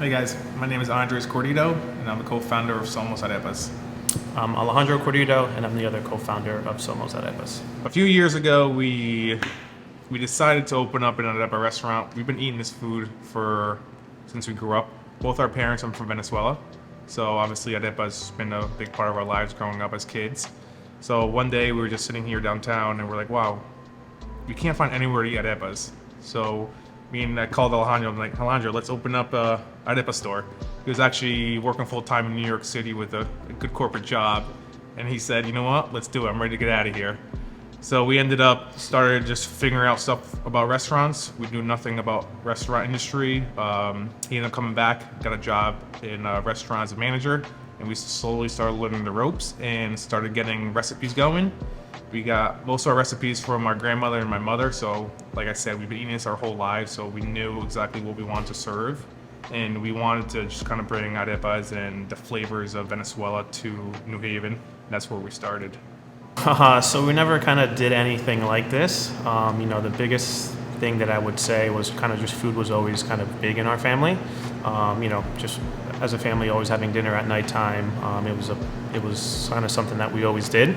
Hey guys, my name is Andres Cordito, and I'm the co-founder of Somos Arepas. I'm Alejandro Cordito, and I'm the other co-founder of Somos Arepas. A few years ago, we decided to open up an arepa restaurant. We've been eating this food since we grew up. Both our parents are from Venezuela, so obviously arepa's been a big part of our lives growing up as kids. So one day we were just sitting here downtown, and we're like, wow, we can't find anywhere to eat arepas. So I called Alejandro. I'm like, Alejandro, let's open up a arepa store. He was actually working full time in New York City with a good corporate job, and he said, you know what, let's do it. I'm ready to get out of here. So we started just figuring out stuff about restaurants. We knew nothing about restaurant industry. He ended up coming back, got a job in a restaurant as a manager, and we slowly started learning the ropes and started getting recipes going. We got most of our recipes from our grandmother and my mother, so like I said, we've been eating this our whole lives, so we knew exactly what we wanted to serve. And we wanted to just kind of bring arepas and the flavors of Venezuela to New Haven. That's where we started. So we never kind of did anything like this. The biggest thing that I would say was kind of just food was always kind of big in our family. Just as a family, always having dinner at nighttime. It was kind of something that we always did.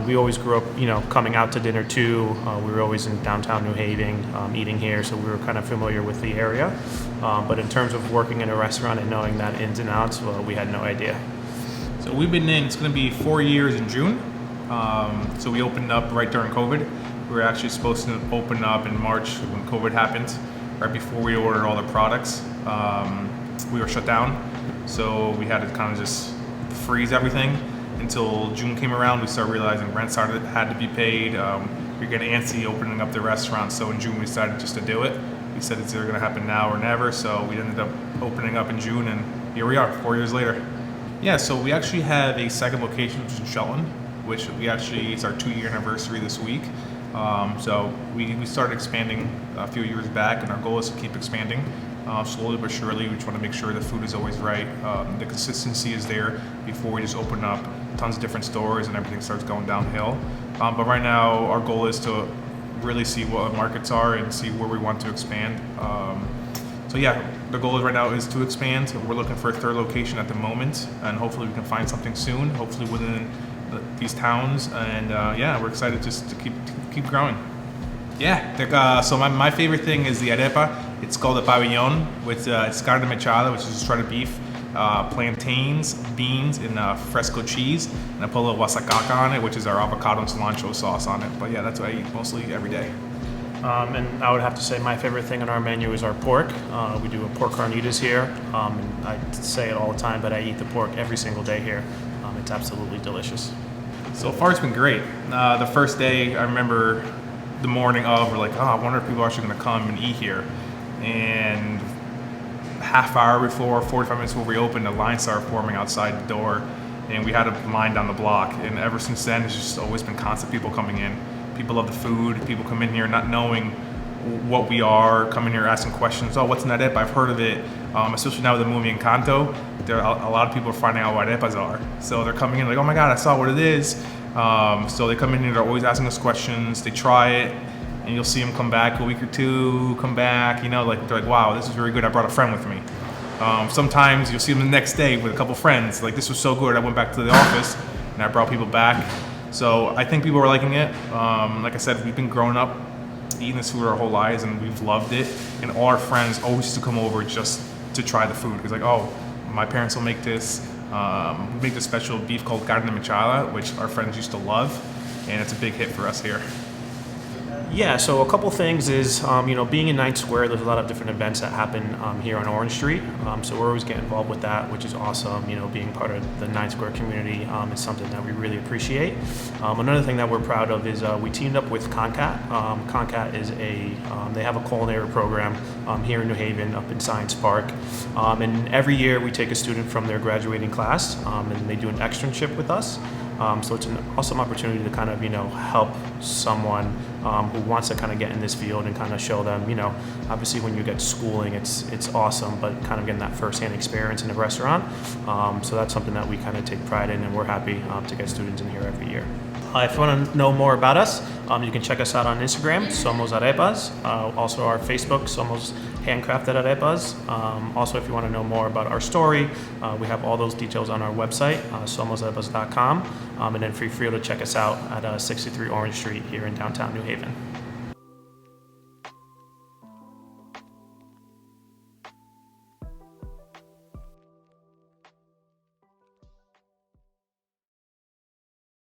We always grew up, coming out to dinner too. We were always in downtown New Haven, eating here, so we were kind of familiar with the area. But in terms of working in a restaurant and knowing that ins and outs, well, we had no idea. So we've been it's going to be 4 years in June. So we opened up right during COVID. We were actually supposed to open up in March when COVID happened, right before we ordered all the products. We were shut down, so we had to kind of just freeze everything until June came around. We started realizing rent had to be paid. We were getting antsy opening up the restaurant, so in June we decided just to do it. We said it's either going to happen now or never, so we ended up opening up in June, and here we are 4 years later. Yeah, so we actually have a second location, which is in Shelton, which it's our 2-year anniversary this week. So we started expanding a few years back, and our goal is to keep expanding slowly but surely. We just want to make sure the food is always right, the consistency is there before we just open up tons of different stores and everything starts going downhill. But right now, our goal is to really see what the markets are and see where we want to expand. So yeah, the goal right now is to expand. We're looking for a third location at the moment, and hopefully we can find something soon, hopefully within these towns, and we're excited just to keep growing. Yeah, so my favorite thing is the arepa. It's called a pabellon, with it's carne mechada, which is shredded beef, plantains, beans, and fresco cheese, and I put a little guasacaca on it, which is our avocado and cilantro sauce on it. But yeah, that's what I eat mostly every day. And I would have to say my favorite thing on our menu is our pork. We do a pork carnitas here, and I say it all the time, but I eat the pork every single day here. It's absolutely delicious. So far, it's been great. The first day, I remember the morning of, we're like, I wonder if people are actually going to come and eat here. And half hour before, 45 minutes before we opened, the line started forming outside the door, and we had a line down the block. And ever since then, it's just always been constant people coming in. People love the food. People come in here not knowing what we are, coming here asking questions. Oh, what's an arepa? I've heard of it. Especially now with the movie Encanto, a lot of people are finding out what arepas are. So they're coming in like, oh my God, I saw what it is. So they come in here, they're always asking us questions. They try it, and you'll see them come back a week or two, come back, they're like, wow, this is very good. I brought a friend with me. Sometimes you'll see them the next day with a couple friends. Like, this was so good, I went back to the office and I brought people back. So I think people are liking it. Like I said, we've been growing up eating this food our whole lives, and we've loved it. And all our friends always used to come over just to try the food. Because like, oh, my parents will make this. We make this special beef called carne mechada, which our friends used to love, and it's a big hit for us here. Yeah, so a couple things is, being in Ninth Square, there's a lot of different events that happen here on Orange Street. So we're always getting involved with that, which is awesome. Being part of the Ninth Square community is something that we really appreciate. Another thing that we're proud of is we teamed up with Concat. Concat is they have a culinary program here in New Haven, up in Science Park. And every year we take a student from their graduating class, and they do an externship with us. So it's an awesome opportunity to kind of, help someone who wants to kind of get in this field and kind of show them, obviously when you get schooling, it's awesome, but kind of getting that firsthand experience in a restaurant. So that's something that we kind of take pride in, and we're happy to get students in here every year. If you want to know more about us, you can check us out on Instagram, Somos Arepas. Also our Facebook, Somos handcrafted arepas. Also, if you want to know more about our story, we have all those details on our website, somosarepas.com, and then feel free to check us out at 63 Orange Street here in downtown New Haven.